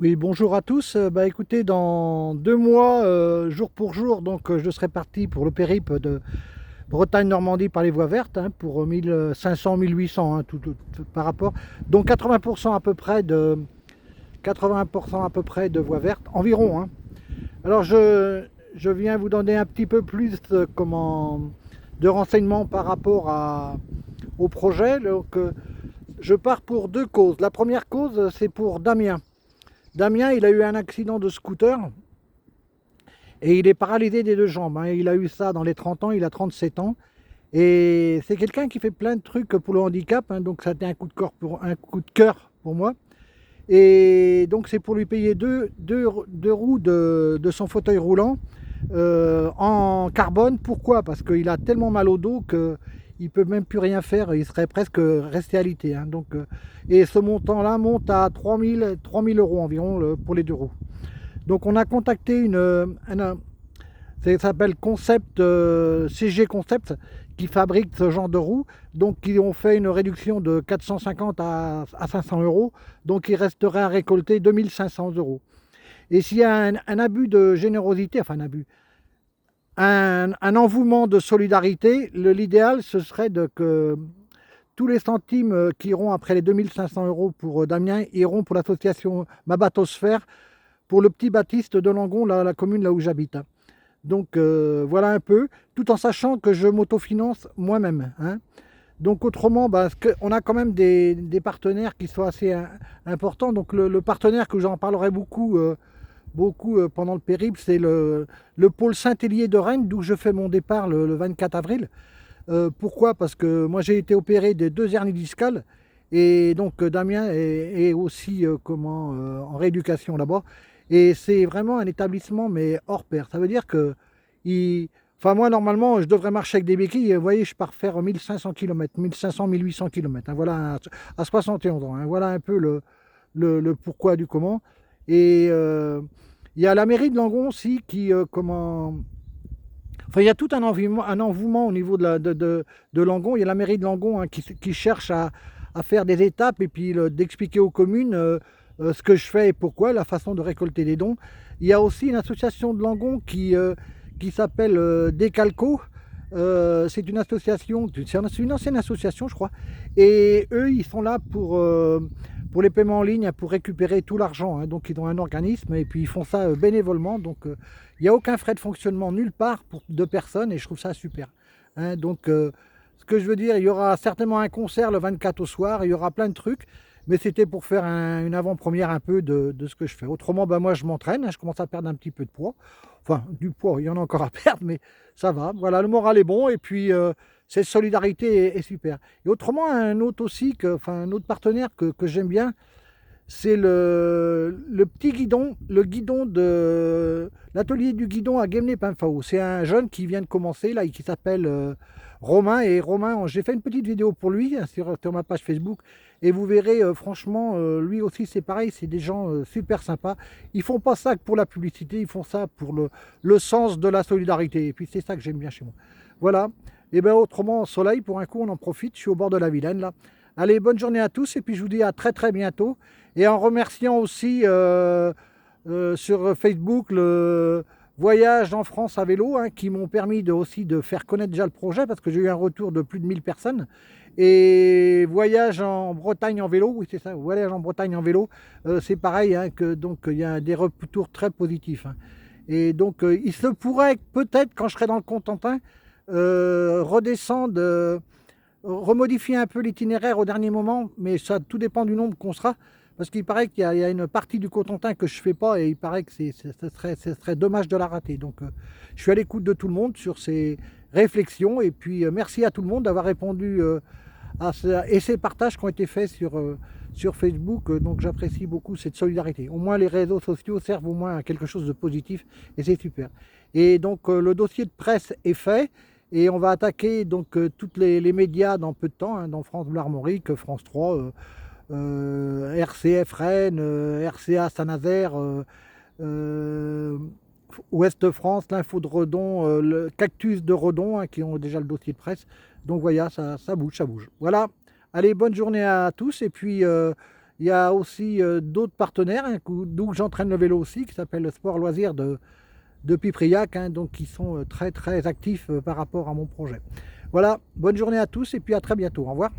Oui, bonjour à tous. Écoutez, dans 2 mois, jour pour jour, je serai parti pour le périple de Bretagne-Normandie par les voies vertes, hein, pour 1500-1800, hein, tout par rapport. Donc 80% à peu près de 80% à peu près de voies vertes, environ, hein. Alors je viens vous donner un petit peu plus de renseignements par rapport au projet. Je pars pour deux causes. La première cause, c'est pour Damien. Damien, il a eu un accident de scooter et il est paralysé des deux jambes, hein. Il a eu ça dans les 30 ans, il a 37 ans. Et c'est quelqu'un qui fait plein de trucs pour le handicap, hein, donc ça a été un coup de cœur pour moi. Et donc c'est pour lui payer deux roues de son fauteuil roulant en carbone. Pourquoi? Parce qu'il a tellement mal au dos qu'il ne peut même plus rien faire, il serait presque resté alité, hein. Et ce montant-là monte à 3000 euros environ pour les deux roues. Donc on a contacté ça s'appelle Concept, CG Concept, qui fabrique ce genre de roues. Donc ils ont fait une réduction de 450 à 500 euros. Donc il resterait à récolter 2500 euros. Et s'il y a un abus de générosité, enfin un abus, un envouement de solidarité, l'idéal ce serait que tous les centimes qui iront après les 2500 euros pour Damien iront pour l'association Mabatosphère, pour le petit Baptiste de Langon, la commune là où j'habite, hein. Donc voilà un peu, tout en sachant que je m'autofinance moi-même, hein. Donc autrement, on a quand même des partenaires qui sont assez importants. Donc le partenaire que j'en parlerai beaucoup pendant le périple, c'est le pôle Saint-Hélier de Rennes, d'où je fais mon départ le 24 avril. Pourquoi? Parce que moi j'ai été opéré des deux hernies discales. Et donc Damien est aussi en rééducation là-bas. Et c'est vraiment un établissement, mais hors pair. Ça veut dire que, enfin moi normalement je devrais marcher avec des béquilles. Vous voyez, je pars faire 1500 km, 1500-1800 km. Hein, voilà, à 71 ans, hein. Voilà un peu le pourquoi du comment. Et il y a la mairie de Langon aussi Enfin, il y a tout un envouement au niveau de Langon. Il y a la mairie de Langon, hein, qui cherche à faire des étapes et puis d'expliquer aux communes ce que je fais et pourquoi, la façon de récolter des dons. Il y a aussi une association de Langon qui s'appelle Decalco. C'est une association, c'est une ancienne association, je crois. Et eux, ils sont là pour les paiements en ligne, pour récupérer tout l'argent, hein. Donc, ils ont un organisme et puis ils font ça bénévolement. Donc, il n'y a aucun frais de fonctionnement nulle part pour deux personnes et je trouve ça super, hein. Donc, ce que je veux dire, il y aura certainement un concert le 24 au soir, il y aura plein de trucs, mais c'était pour faire une avant-première un peu de ce que je fais. Autrement, moi je m'entraîne, hein, je commence à perdre un petit peu de poids. Enfin, du poids, il y en a encore à perdre, mais ça va. Voilà, le moral est bon et puis cette solidarité est super. Et autrement, un autre partenaire que j'aime bien, c'est le petit guidon, le guidon de l'atelier du guidon à Guémené-Pinfao. C'est un jeune qui vient de commencer là, qui s'appelle Romain. Et Romain, j'ai fait une petite vidéo pour lui, hein, sur ma page Facebook. Et vous verrez, franchement, lui aussi c'est pareil, c'est des gens super sympas. Ils font pas ça pour la publicité, ils font ça pour le sens de la solidarité. Et puis c'est ça que j'aime bien chez moi. Voilà. Et bien autrement, soleil, pour un coup, on en profite. Je suis au bord de la Vilaine là. Allez, bonne journée à tous et puis je vous dis à très très bientôt. Et en remerciant aussi sur Facebook le Voyage en France à vélo, hein, qui m'ont permis aussi de faire connaître déjà le projet parce que j'ai eu un retour de plus de 1000 personnes. Et Voyage en Bretagne en vélo, oui c'est ça, Voyage en Bretagne en vélo, c'est pareil, hein, donc il y a des retours très positifs, hein. Et donc il se pourrait peut-être quand je serai dans le Cotentin redescendre, remodifier un peu l'itinéraire au dernier moment, mais ça tout dépend du nombre qu'on sera. Parce qu'il paraît qu'il y a une partie du Cotentin que je ne fais pas et il paraît que ce serait dommage de la rater. Donc je suis à l'écoute de tout le monde sur ces réflexions et puis merci à tout le monde d'avoir répondu et ces partages qui ont été faits sur Facebook. Donc j'apprécie beaucoup cette solidarité. Au moins les réseaux sociaux servent au moins à quelque chose de positif et c'est super. Et donc le dossier de presse est fait. Et on va attaquer donc tous les médias dans peu de temps, hein, dans France Bleu Armorique, France 3, RCF Rennes, RCA Saint-Nazaire, euh, Ouest France, l'Info de Redon, le Cactus de Redon, hein, qui ont déjà le dossier de presse. Donc voilà, ça bouge, ça bouge. Voilà, allez, bonne journée à tous. Et puis, Il y a aussi d'autres partenaires, hein, d'où j'entraîne le vélo aussi, qui s'appelle le Sport Loisir de Pipriac, hein, donc qui sont très très actifs par rapport à mon projet. Voilà, bonne journée à tous et puis à très bientôt. Au revoir.